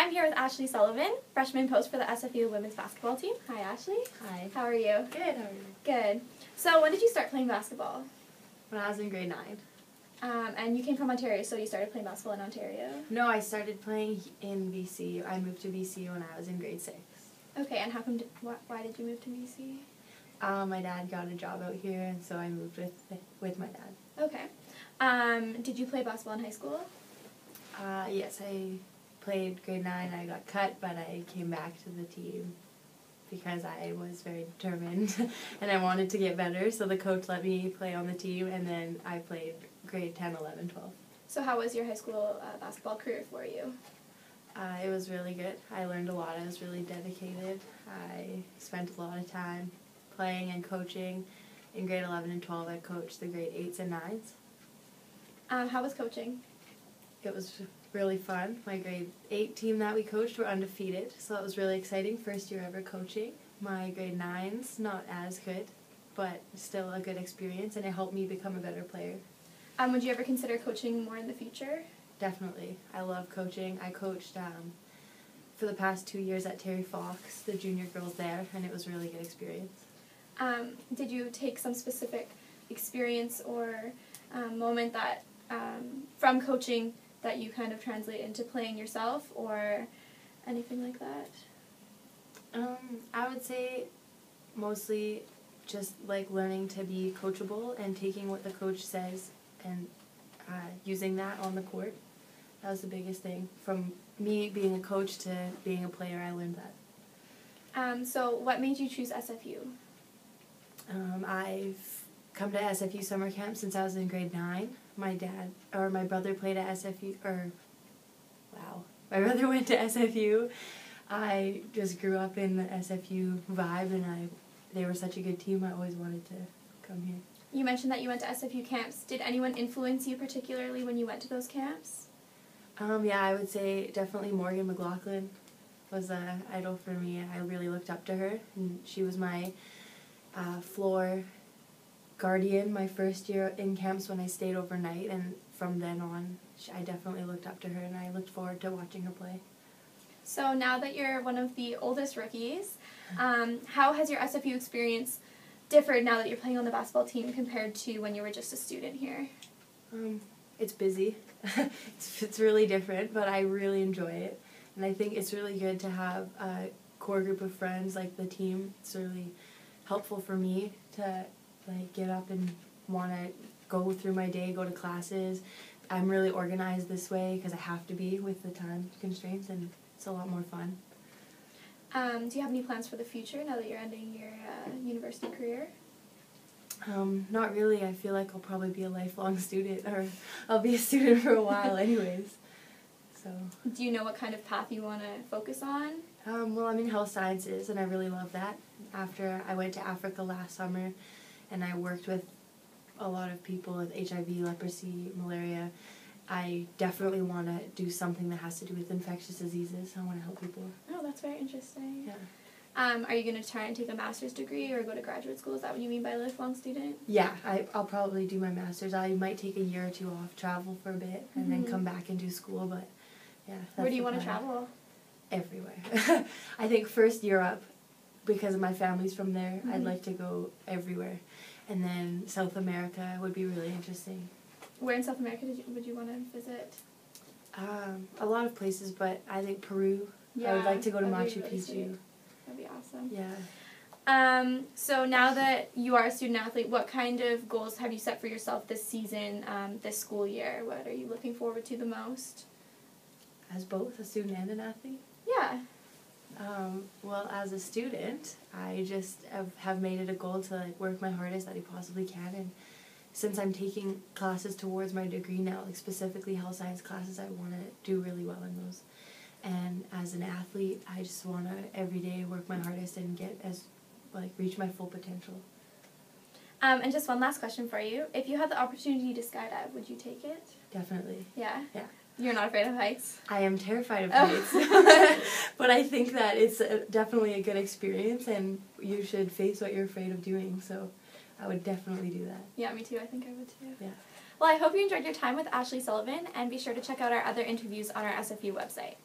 I'm here with Ashley Sullivan, freshman coach for the SFU women's basketball team. Hi, Ashley. Hi. How are you? Good, how are you? Good. So when did you start playing basketball? When I was in grade 9. And you came from Ontario, so you started playing basketball in Ontario? No, I started playing in BC. I moved to BC when I was in grade 6. Okay, and why did you move to BC? My dad got a job out here, and so I moved with my dad. Okay. Did you play basketball in high school? Yes, I played grade 9. I got cut, but I came back to the team because I was very determined and I wanted to get better, so the coach let me play on the team, and then I played grade 10, 11, 12. So how was your high school basketball career for you? It was really good. I learned a lot. I was really dedicated. I spent a lot of time playing and coaching. In grade 11 and 12, I coached the grade 8s and 9s. How was coaching? It was really fun. My grade 8 team that we coached were undefeated, so that was really exciting. First year ever coaching. My grade 9s, not as good, but still a good experience, and it helped me become a better player. Would you ever consider coaching more in the future? Definitely. I love coaching. I coached for the past 2 years at Terry Fox, the junior girls there, and it was a really good experience. Did you take some specific experience or moment that from coaching that you kind of translate into playing yourself or anything like that? I would say mostly just like learning to be coachable and taking what the coach says and using that on the court. That was the biggest thing. From me being a coach to being a player, I learned that. So what made you choose SFU? I've come to SFU summer camp since I was in grade 9. My brother played at SFU, my brother went to SFU. I just grew up in the SFU vibe, and they were such a good team, I always wanted to come here. You mentioned that you went to SFU camps. Did anyone influence you particularly when you went to those camps? Yeah, I would say definitely Morgan McLaughlin was an idol for me. I really looked up to her, and she was my floor guardian my first year in camps when I stayed overnight, and from then on I definitely looked up to her, and I looked forward to watching her play. So now that you're one of the oldest rookies, how has your SFU experience differed now that you're playing on the basketball team compared to when you were just a student here? It's busy. It's really different, but I really enjoy it, and I think it's really good to have a core group of friends like the team. It's really helpful for me to get up and want to go through my day, go to classes. I'm really organized this way because I have to be with the time constraints, and it's a lot more fun. Do you have any plans for the future now that you're ending your university career? Not really. I feel like I'll probably be a lifelong student, or I'll be a student for a while anyways. So. Do you know what kind of path you want to focus on? Well, I'm in health sciences, and I really love that. After I went to Africa last summer, and I worked with a lot of people with HIV, leprosy, malaria, I definitely want to do something that has to do with infectious diseases. I want to help people. Oh, that's very interesting. Yeah. Are you going to try and take a master's degree or go to graduate school? Is that what you mean by lifelong student? Yeah, I'll probably do my master's. I might take a year or two off, travel for a bit, and then come back and do school, but yeah. Where do you want to travel? Everywhere. I think first Europe, because my family's from there. I'd like to go everywhere. And then South America would be really interesting. Where in South America would you want to visit? A lot of places, but I think Peru. Yeah, I would like to go to Machu really Picchu. Sweet. That'd be awesome. Yeah. So now that you are a student athlete, what kind of goals have you set for yourself this season, this school year? What are you looking forward to the most? As both a student and an athlete? Yeah. Well, as a student, I just have made it a goal to work my hardest that I possibly can, and since I'm taking classes towards my degree now, specifically health science classes, I want to do really well in those. And as an athlete, I just want to every day work my hardest and reach my full potential. And just one last question for you. If you had the opportunity to skydive, would you take it? Definitely. Yeah? Yeah. You're not afraid of heights? I am terrified of heights. But I think that it's definitely a good experience, and you should face what you're afraid of doing. So I would definitely do that. Yeah, me too. I think I would too. Yeah. Well, I hope you enjoyed your time with Ashley Sullivan, and be sure to check out our other interviews on our SFU website.